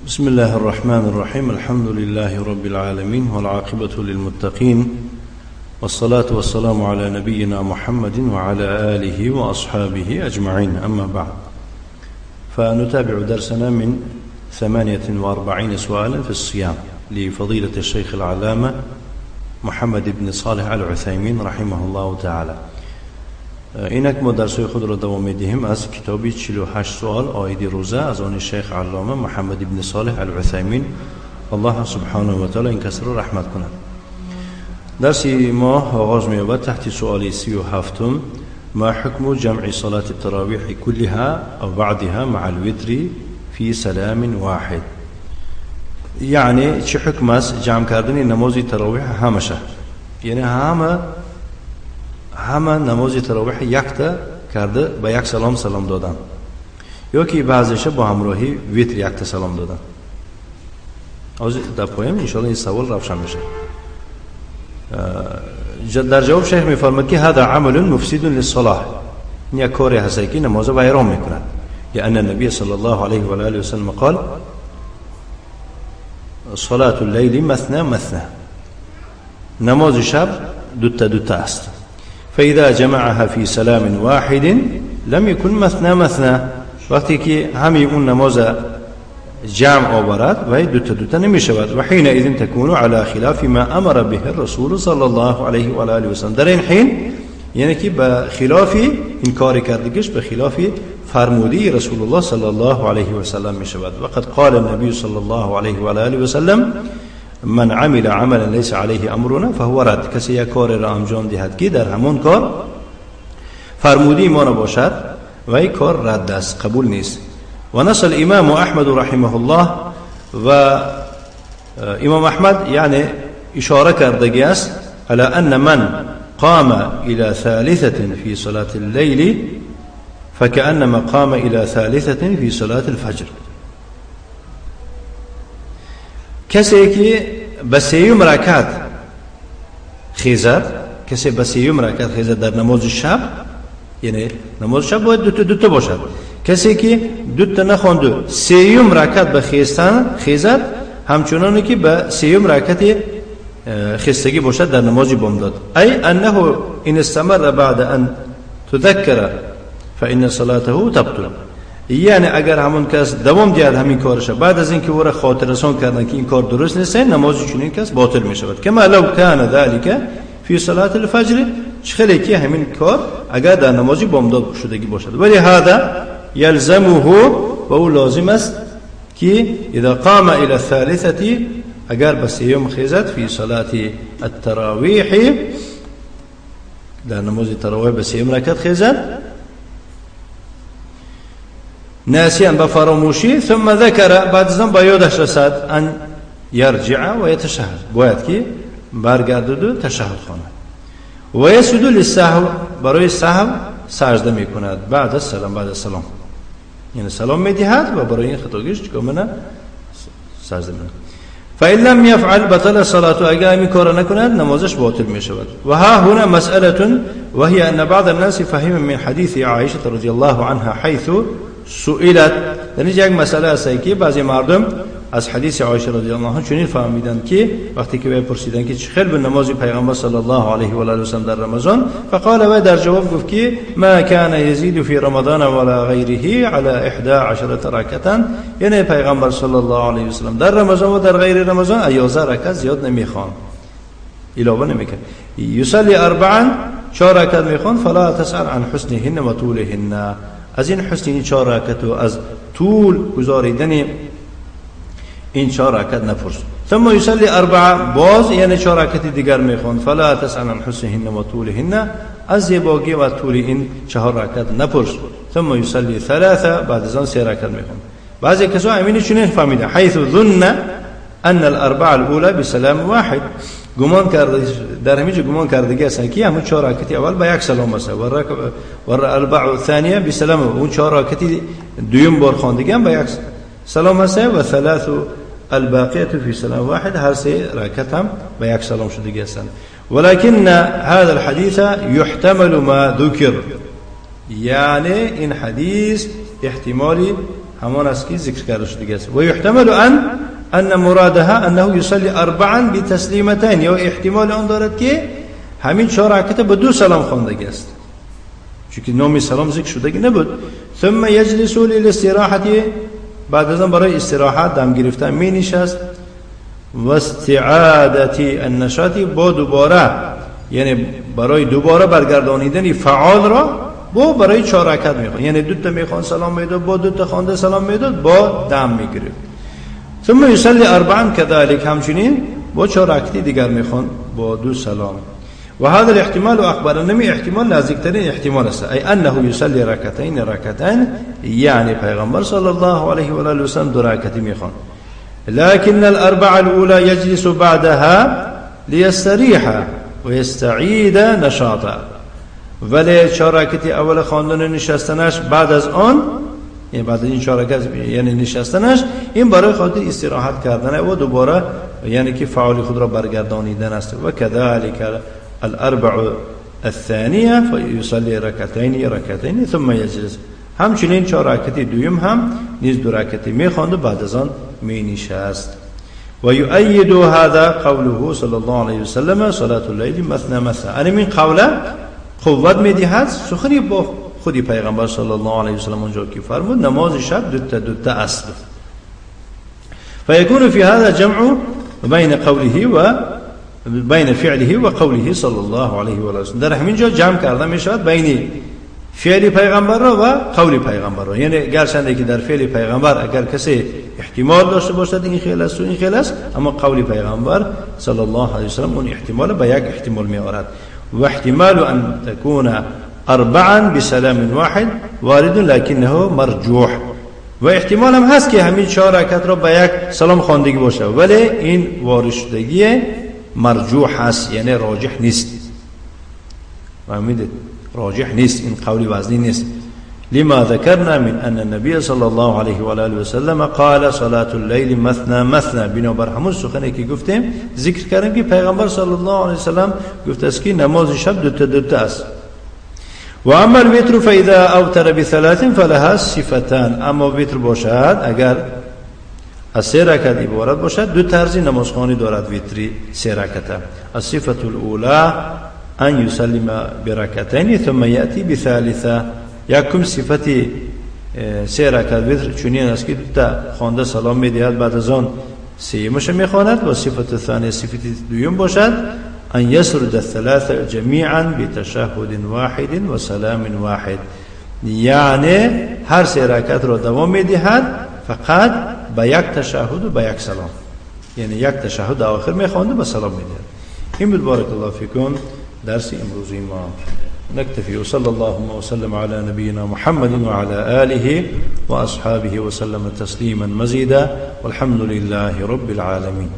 بسم الله الرحمن الرحيم. الحمد لله رب العالمين والعاقبة للمتقين والصلاة والسلام على نبينا محمد وعلى آله وأصحابه أجمعين. أما بعد، فنتابع درسنا من 48 سؤالا في الصيام لفضيلة الشيخ العلامة محمد بن صالح العثيمين رحمه الله تعالى. اینک ما درس‌های خود را دوام می‌دهیم از کتابی 48 سوال عاید روزه از آن شیخ علامه محمد بن صالح العثیمین الله سبحانه و تعالی این کس را رحمت کند. درسی ما آغاز می‌یابد تحت سؤال 37 ما حکم جمع صلاة التراویح كلها او بعضها مع الوتر في سلام واحد. یعنی چه حکم است جمع کردن نماز تراویح همشه، یعنی همه نماز تراویح یکتا کرده با یک سلام دادن، یا که بعضیش با همراهی ویتر یکتا سلام دادن. از در پایان انشاءالله این سوال روشن میشه. در جواب شیخ میفرماید که هذا عمل مفسد للصلاة، این یک کاری هست که نماز ویران میکند. لأن النبي صلى الله عليه وآله وسلم قال صلاة الليل مثنى مثنى، نماز شب دوتا است. فإذا جمعها في سلام واحد لم يكن مثنى مثنى، وقتی که همه اون نماز جمع آورد و دوتا نمی شود. و حينئذ تكون على خلاف ما امر به الرسول صلى الله عليه وآله وسلم، در این حین یعنی که به خلاف این کار کردگیش به خلاف فرموده رسول الله صلی الله علیه و سلم می شود. وقد قال النبي صلی الله علیه و آله و سلم من عمل عملا ليس عليه امرنا فهو رد. کسی یک کار را انجام دهد که در همون کار فرموده ما نباشد و این کار رد است، قبول نیست. و نص الامام احمد رحمه الله، و امام احمد یعنی اشاره کردگی است على ان من قام الى ثالثة في صلاة الليل فكأنما قام الى ثالثة في صلاة الفجر. کسی که به سیوم رکعت خیزد، کسی به سیوم رکعت خیزد در نماز شب، یعنی نماز شب باید دوتا باشد. کسی که دوتا نخوانده سیوم رکعت به خیزد، همچنانی که به سیوم رکعت خستگی باشد در نماز بامداد. ای انه ان استمر بعد ان تذکر فان صلاته تبطل، یعنی اگر همون کس دوام دیاد همین کارش بعد از اینکه ور خاطر رسان کردن که این کار درست نیست، نمازی چون این کس باطل می شود. کما لو کان ذلك فی صلاة الفجر، خیلی که همین کار اگر در نمازی بامداد شدگی باشد. ولی هذا یلزمه، و او لازم است که اذا قام الى الثالثه، اگر بس یوم خیزد فی صلاة التراویح، در نماز تراویح بس یوم رکعت خیزد ناسیان با فراموشی، ثم ذکر بعد از آن با یادش رسد ان یرجع و یتشهد، باید که برگردد و تشهد خواند. و یسجد للسهو، برای سهو سجده میکند بعد از سلام، یعنی سلام میدهد و برای این خطاگیش چیکار میکنه؟ سجده میکند. فإن لم يفعل بطل صلاته، اگر این کار نکند نمازش باطل می شود. و ها هنا مسئله وهي ان بعض الناس فهم من حديث عائشه رضی الله عنها حيث سئلت، یعنی یک مسئله است که بعضی مردم از حدیث عایشه رضی الله عنها چنین فهمیدند که وقتی که به پرسیدن که چه خیلی به نماز پیغمبر صلی الله علیه و آله و سلم در رمضان، فقال و در جواب گفت که ما كان يزيد في رمضان ولا غيره على 11 رکعه، یعنی پیغمبر صلی الله علیه و سلم در رمضان و در غیر رمضان 11 رکعت زیاد نمیخوان، علاوه نمیکنه. یصلی 4 رکعت میخوان، فلا تسأل عن حسنهن و طولهن، از این حسن این 4 رکعت و از طول گزاریدن این 4 رکعت نپرس. ثم یصلی 4 باز، یعنی 4 رکعت دیگر میخوان، فلا تسأل عن حسنهن و طولهن، از زیبایی و طول این 4 رکعت نپرس. ثم یصلی 3 بعد از آن 3 رکعت میخوان. بعضی کسا همین چنین فهمیده حيث ظن ان الاربع الاولى بسلام واحد، گمان کرده در همینجا گمان کردگی است که همون 4 رکعت اول با یک سلام است و الاربع الثانیه بسلام، اون 4 رکعت دوم بار خواندگی هم با یک سلام است و 3 الباقیه فی سلام واحد، هر 3 رکعت هم با یک سلام شدگی است. ولكن هذا الحديث يحتمل ما ذكر، یعنی این حدیث احتمالی همان است که ذکر کرده شده است. و یحتمل ان مرادها انه يصلي 4 بتسلیمتین، یا احتمال آن دارد که همین 4 رکعت به 2 سلام خواندگی است، چون که نام سلام ذکر شده نبود. ثم يجلس للاستراحه، بعد از آن برای استراحت دم گرفتن می نشست. و استعاده النشاط، با دوباره یعنی برای دوباره برگردانیدن فعال را برای 4 رکعت میخوان، یعنی 2 تا میخوان سلام میداد، با 2 تا خوانده سلام میداد، با دم میگرفت. ثم يصلي 4 كذلك، همچنین با 4 رکعت دیگر میخوان با 2 سلام. و هذا الاحتمال اخبرنا احتمال نزدیکترین احتمال است، ای انه يصلي ركعتين یعنی پیغمبر صلی الله علیه و آله و سلم 2 رکعت میخوان. لكن الاربع الاولى يجلس بعدها ليستريح ويستعيد نشاطه، ولی 4 رکعت اول خواندن نشستنش بعد از آن، یعنی بعد این 4 رکعت یعنی نشستنش، این برای خاطر استراحت کردن و دوباره یعنی که فعال خود را برگردانیدن است. و كذلك الاربع الثانيه فيصلي ركعتين ثم يجلس، همچنین 4 رکعت دوم هم نیز 2 رکعت میخواند بعد از آن می نشست. و یؤید هذا قوله صلی الله علیه و سلم صلاة الليل مثنى مثنى، یعنی این قوله قوت میدهد سخنی با خودی پیغمبر صلی الله علیه و سلم اونجا که فرمود نماز شب 2 تا است. فيكون في هذا جمع بين قوله و بین فعله و قوله صلی الله علیه و آله، در همین جا جمع کرده می شود بین فعل پیغمبر را و قول پیغمبر را. یعنی گرچند که در فعل پیغمبر اگر کسی احتمال داشته باشد این خیل است و این خیل است، اما قول پیغمبر صلی الله علیه و سلم اون احتمال به یک احتمال می آورد. و احتمال ان تكون 4 بسلام واحد وارد لكنه مرجوح، و احتمال هم هست که همین 4 رکعت را به یک سلام خواندگی باشه، ولی این وارد شدگی مرجوح هست، یعنی راجح نیست. فهمیدید؟ راجح نیست، این قولی وزنی نیست. لما ذكرنا من ان النبي صلى الله عليه و آله و سلم قال صلاة الليل مثنى مثنى، بنابر همون سخنی که گفتیم ذکر کردیم که پیغمبر صلی الله علیه و سلم گفته است که نماز شب 2 تا است. و اما الوتر فاذا اوتر بثلاث فلها صفتان، اما وتر باشد اگر از 3 رکعت عبارت باشد 2 طرز نمازخوانی دارد وتری 3 رکعت. الصفه الاولى ان يسلم بركعتين ثم ياتي بثالثه، یکم صفتی 3 رکعت وتر چنین است که 2 تا خوانده سلام میدهد بعد از آن سیمش میخواند. و صفت ثانی صفتی دوم باشد ان يسرد الثلاثه جميعا بتشهد واحد و سلام واحد، یعنی هر 3 رکعت را دوام میدهد فقط با 1 تشهد و با 1 سلام، یعنی 1 تشهد آخر میخواند و سلام میدهد. این بود. بارک الله فیکم درس امروزی ما. نكتفي. وصلى اللهم وسلم على نبينا محمد وعلى آله وأصحابه وسلم تسليما مزيدا، والحمد لله رب العالمين.